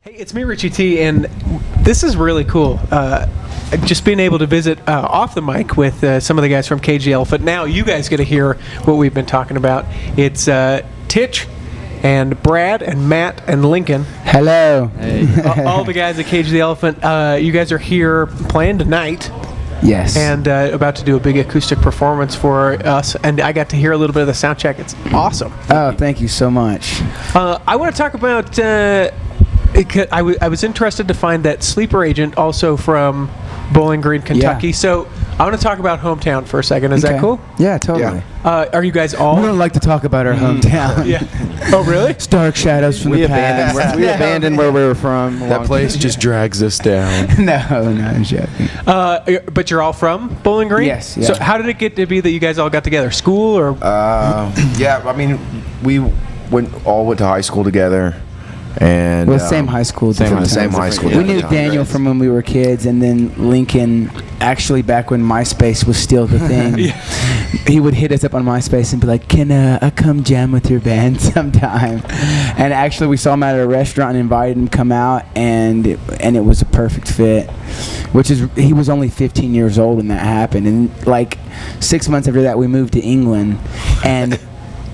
Hey, it's me, Richie T, and this is really cool. Just being able to visit off the mic with some of the guys from Cage the Elephant. Now you guys get to hear what we've been talking about. It's Titch and Brad and Matt and Lincoln. Hello. Hey. All the guys at Cage the Elephant. You guys are here playing tonight. Yes. And about to do a big acoustic performance for us. And I got to hear a little bit of the sound check. It's awesome. Oh, thank you so much. I want to talk about... I was interested to find that Sleeper Agent also from Bowling Green, Kentucky. Yeah. So I want to talk about hometown for a second. Is that cool? Yeah, totally. Are you guys all? We don't like to talk about our hometown. Yeah. Oh, really? Dark shadows from the past. We abandoned where we were from. That place just drags us down. No, I'm joking. But you're all from Bowling Green? Yes. Yeah. So how did it get to be that you guys all got together? School or? Yeah, I mean, we all went to high school together. And Well, same high school. Same different high times. school. We different knew times. Daniel from when we were kids, and then Lincoln, actually back when MySpace was still the thing, he would hit us up on MySpace and be like, can I come jam with your band sometime? And actually we saw him at a restaurant and invited him to come out, and it was a perfect fit, he was only 15 years old when that happened. And like 6 months after that, we moved to England, and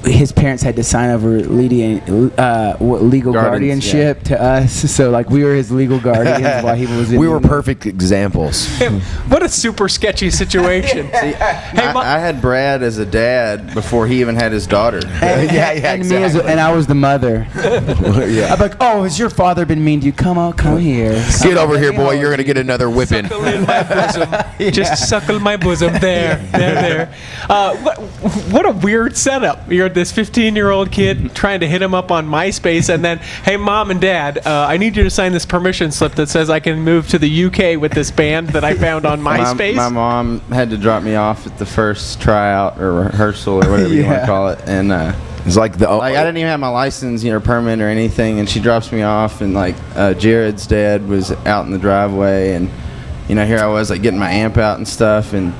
his parents had to sign over legal guardianship to us. So like we were his legal guardians while he was in We were England. perfect examples. What a super sketchy situation. I had Brad as a dad before he even had his daughter. And I was the mother. Yeah. I'm like, oh, has your father been mean to you? Come here. Get over here, boy. You're going to get another whipping. Suckle in my bosom. Just suckle my bosom. There. What a weird setup. You're this 15-year-old kid trying to hit him up on MySpace, and then, hey, mom and dad, I need you to sign this permission slip that says I can move to the UK with this band that I found on MySpace. My mom had to drop me off at the first tryout or rehearsal or whatever you want to call it, and It's like I didn't even have my license, permit or anything, and she drops me off, and Jared's dad was out in the driveway, and here I was getting my amp out and stuff, and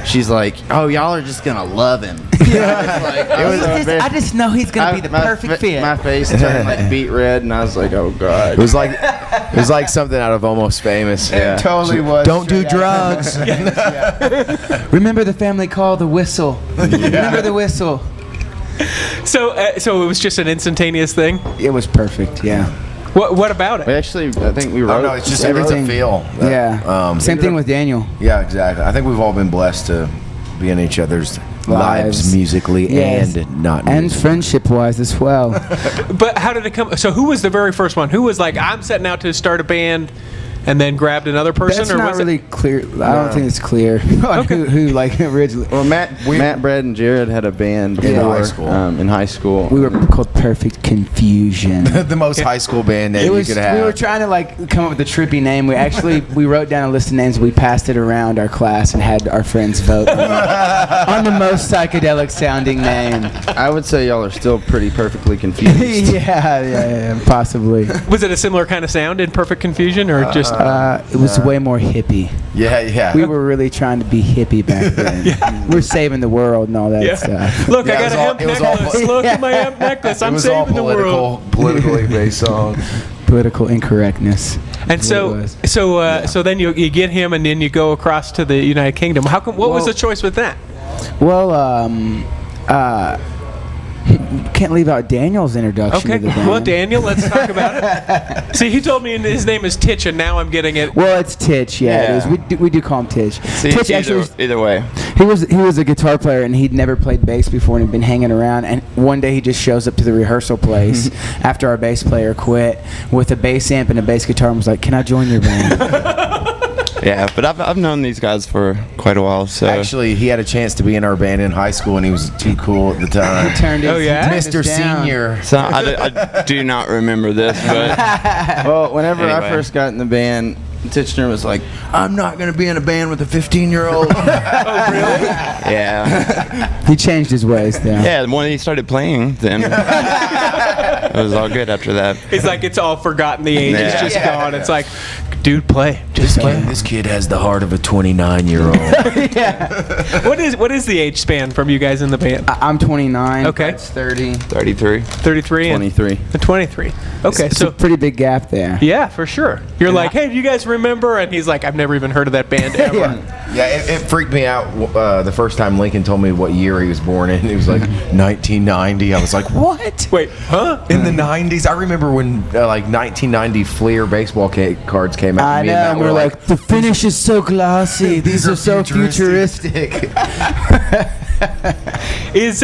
she's like, "Oh, y'all are just gonna love him." I just know he's gonna be the perfect fit. My face turned beet red, and I was like, "Oh God!" It was like something out of Almost Famous. Yeah. It totally was. Don't do drugs. Remember the family call, the whistle. Remember the whistle. So it was just an instantaneous thing. It was perfect. Yeah. What about it? We actually, I think we wrote. Oh, no, it's just everything. everything. Feel. Yeah. Same thing with Daniel. Yeah, exactly. I think we've all been blessed to be in each other's lives musically Yes. and not And musically. friendship-wise as well. But how did it come? So who was the very first one? Who was like, I'm setting out to start a band, and then grabbed another person? That's or not was really clear. I don't think it's clear on who originally. Well, Matt, Brad, and Jared had a band before, in high school. We were called Perfect Confusion. The most high school band name you could have. We were trying to come up with a trippy name. We wrote down a list of names. We passed it around our class and had our friends vote on the most psychedelic sounding name. I would say y'all are still pretty perfectly confused. yeah, possibly. Was it a similar kind of sound in Perfect Confusion, or just? It was way more hippie. Yeah. We were really trying to be hippie back then. We're saving the world and all that stuff. Look, Yeah, I got a hemp necklace. Look at my hemp necklace. I'm saving the world. Politically based song. Political incorrectness. And so then you get him, and then you go across to the United Kingdom. How come? What was the choice with that? Well, can't leave out Daniel's introduction Okay. to the band. Well, Daniel, let's talk about it. See, he told me his name is Titch, and now I'm getting it. Well, it's Titch. Yeah, Yeah. it is. We do call him Titch. See, Titch actually, either way. he was a guitar player, and he'd never played bass before, and he'd been hanging around. And one day he just shows up to the rehearsal place after our bass player quit with a bass amp and a bass guitar, and was like, "Can I join your band?" Yeah, but I've known these guys for quite a while, so Actually, he had a chance to be in our band in high school, and he was too cool at the time. Turned Oh, his- yeah? turned us Mr. down. Senior. so I do not remember this, but Well, whenever I Anyway. first got in the band, Titchener was like, "I'm not going to be in a band with a 15-year-old." yeah, He changed his ways, though. yeah. When he started playing, then it was all good after that. It's like it's all forgotten. The age is Yeah. just gone. It's like dude, play. Just play. This kid has the heart of a 29-year-old. What is the age span from you guys in the band? I'm 29. Okay. It's 30. 33. 33 and 23. 23. Okay, It's so a pretty big gap there. yeah, for sure. You're like, hey, do you guys remember? And he's like, I've never even heard of that band ever. Yeah, it freaked me out the first time Lincoln told me what year he was born in. He was like 1990. I was like, what? Wait, huh? In the 90s? I remember when like 1990 Fleer baseball cards came out. I Me know, and Matt and were we're like, the finish is so glossy. These are so futuristic. Is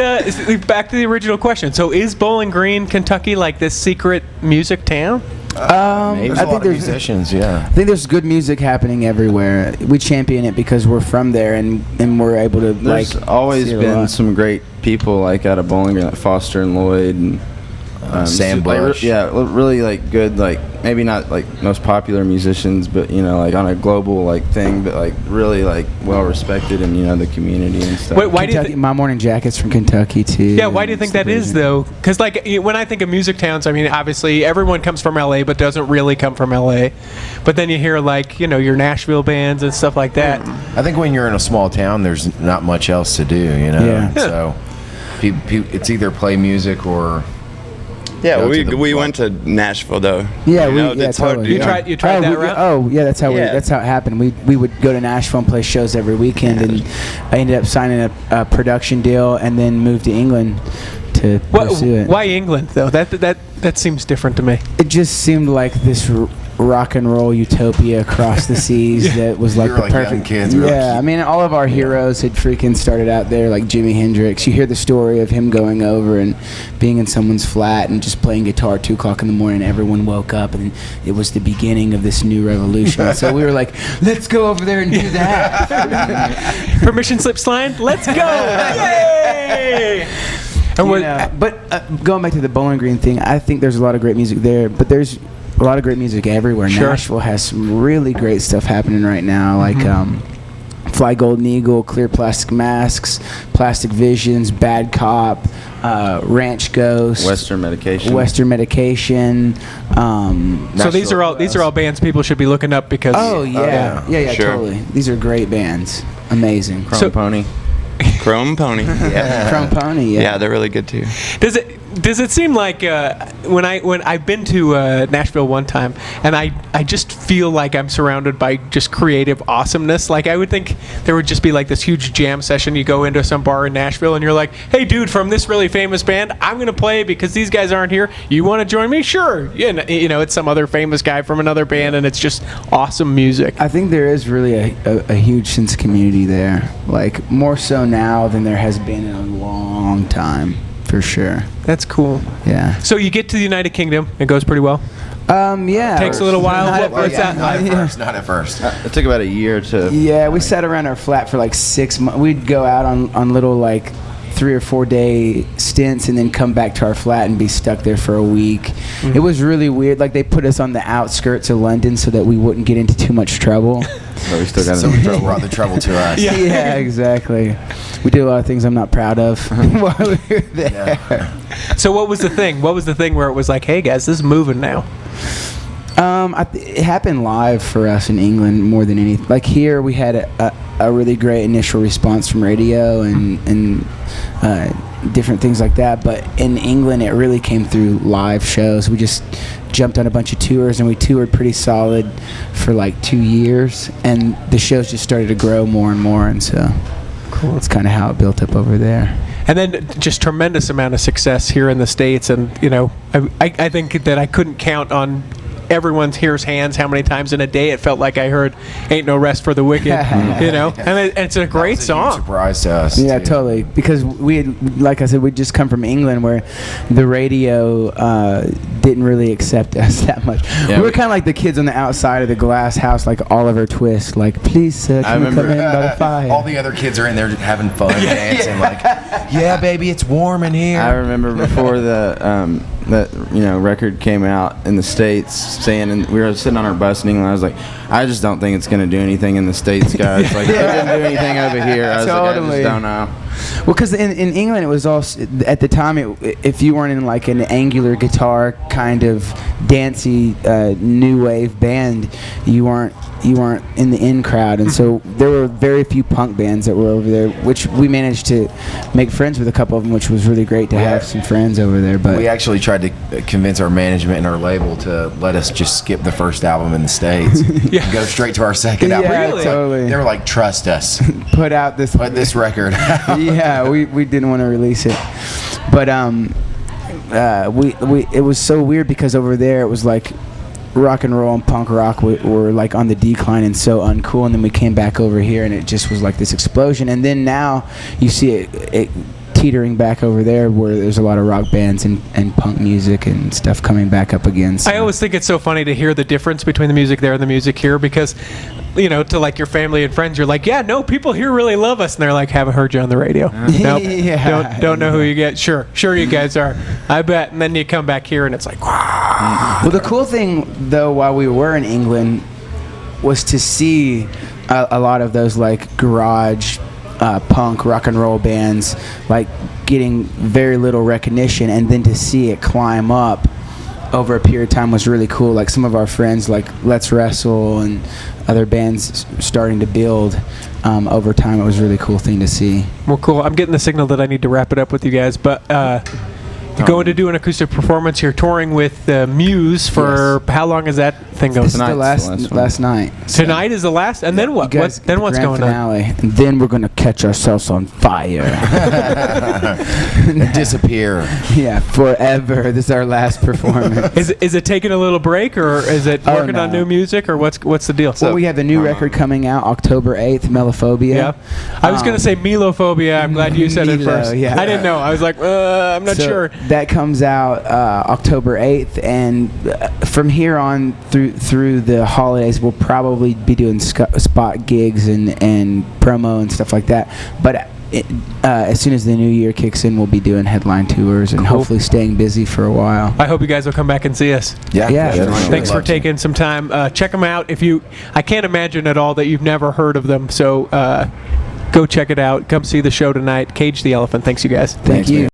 back to the original question. So is Bowling Green, Kentucky, like this secret music town? There's I a lot think of there's musicians, yeah. I think there's good music happening everywhere. We champion it because we're from there and we're able to There's like. always see it a been lot. some great people like out of Bowling Green, like Foster and Lloyd and Sam Bush. really like good, like maybe not like most popular musicians, but you know, like on a global like thing, but like really like well respected in, you know, the community and stuff. Wait, why do you Kentucky, think? My Morning Jacket's from Kentucky too. Yeah, why do you think that is though? Because like when I think of music towns, I mean obviously everyone comes from LA, but doesn't really come from LA. But then you hear like, you know, your Nashville bands and stuff like that. I think when you're in a small town, there's not much else to do, you know? Yeah. So it's either play music or... Yeah, Go to the we club. went to Nashville though. Yeah, You know, it's hard totally. to- You tried that route? Oh, yeah, that's how Yeah. that's how it happened. We would go to Nashville and play shows every weekend, and I ended up signing a production deal, and then moved to England to pursue it. Why England though? That seems different to me. It just seemed like this rock and roll utopia across the seas that was like We were the like young perfect. kids. We were Yeah, cute. I mean, all of our heroes had freaking started out there, like Jimi Hendrix. You hear the story of him going over and being in someone's flat and just playing guitar at 2 o'clock in the morning. Everyone woke up, and it was the beginning of this new revolution. So we were like, let's go over there and do that. Permission slip signed. Let's go! Yay! And You what? know, but going back to the Bowling Green thing, I think there's a lot of great music there, but there's a lot of great music everywhere. Sure. Nashville has some really great stuff happening right now, like Fly Golden Eagle, Clear Plastic Masks, Plastic Visions, Bad Cop, Ranch Ghost, Western Medication. Western Medication. So these are all bands people should be looking up because. Oh yeah, yeah, Sure. totally. These are great bands. Amazing. Chrome So- Pony. Chrome Pony. Yeah. Chrome Pony. Yeah, Yeah. they're really good too. Does it seem like when I've been to Nashville one time, and I just feel like I'm surrounded by just creative awesomeness. Like I would think there would just be like this huge jam session. You go into some bar in Nashville and you're like, hey dude, from this really famous band, I'm gonna play because these guys aren't here. You want to join me? Sure. Yeah, you know, it's some other famous guy from another band, and it's just awesome music. I think there is really a huge sense of community there, like more so now than there has been in a long time, for sure. That's cool. Yeah. So you get to the United Kingdom, it goes pretty well. Yeah. Takes a little while. Not What's that? Not at first. It took about a year to. Yeah, we sat around our flat for like 6 months. We'd go out on little like 3 or 4 day stints and then come back to our flat and be stuck there for a week. It was really weird. Like they put us on the outskirts of London so that we wouldn't get into too much trouble. But we still got So we brought the trouble to us. Yeah, exactly. We did a lot of things I'm not proud of while we were there. So what was the thing? What was the thing where it was like, hey guys, this is moving now? It happened live for us in England more than anything. Like here, we had a really great initial response from radio and different things like that. But in England, it really came through live shows. We just jumped on a bunch of tours, and we toured pretty solid for like 2 years. And the shows just started to grow more and more, and so that's kind of how it built up over there. And then just tremendous amount of success here in the States. And, you know, I think that I couldn't count on everyone's here's hands how many times in a day it felt like I heard Ain't No Rest for the Wicked, you know? And it's a great Huge song. surprise to us. Yeah, too. totally. Because we had, like I said, we'd just come from England where the radio didn't really accept us that much. Yeah, we were kind of like the kids on the outside of the glass house, like Oliver Twist. Like, please, sir, I can we come remember- in by the fire? All the other kids are in there having fun, dancing, like, yeah, baby, it's warm in here. I remember before that record came out in the States, saying, and we were sitting on our bus in England. I was like, I just don't think it's gonna do anything in the States, guys. Like, it didn't do anything over here. I was like, I Totally. just don't know. Well, because in England it was all at the time. If you weren't in like an angular guitar kind of dancey new wave band, you weren't in the in crowd, and so there were very few punk bands that were over there, which we managed to make friends with a couple of them, which was really great to have some friends over there. But we actually tried to convince our management and our label to let us just skip the first album in the States and go straight to our second album. Yeah, Really? totally. They were like, trust us. Put out this record. Yeah, we didn't want to release it, but we it was so weird because over there it was like rock and roll and punk rock were like on the decline and so uncool, and then we came back over here and it just was like this explosion, and then now you see it teetering back over there where there's a lot of rock bands and punk music and stuff coming back up again. So. I always think it's so funny to hear the difference between the music there and the music here, because, you know, to like your family and friends, you're like, yeah, no, people here really love us, and they're like, haven't heard you on the radio. Nope. Don't know who you get. Sure you guys are. I bet. And then you come back here and it's like, wow. Well, the cool thing though, while we were in England, was to see a lot of those like garage punk rock and roll bands like getting very little recognition, and then to see it climb up over a period of time was really cool. Like some of our friends like Let's Wrestle and other bands starting to build over time. It was a really cool thing to see. Well, cool. I'm getting the signal that I need to wrap it up with you guys, but you're going to do an acoustic performance. You're touring with Muse for how long is that thing going? This is the last night. So. Tonight is the last, and then what? Then what's going finale. On? And then we're going to catch ourselves on fire. And disappear. Yeah, forever. This is our last performance. Is it taking a little break, or is it working on new music, or what's the deal? Well, we have a new record coming out October 8th, Melophobia. Yeah. I was going to say Melophobia. I'm glad you said it first. Yeah. I didn't know. I was like, I'm not sure. That comes out October 8th, and from here on through the holidays, we'll probably be doing spot gigs and promo and stuff like that. But as soon as the new year kicks in, we'll be doing headline tours and hopefully staying busy for a while. I hope you guys will come back and see us. Yeah. Thanks for taking some time. Check them out. I can't imagine at all that you've never heard of them. So go check it out. Come see the show tonight. Cage the Elephant. Thanks, you guys. Thank you.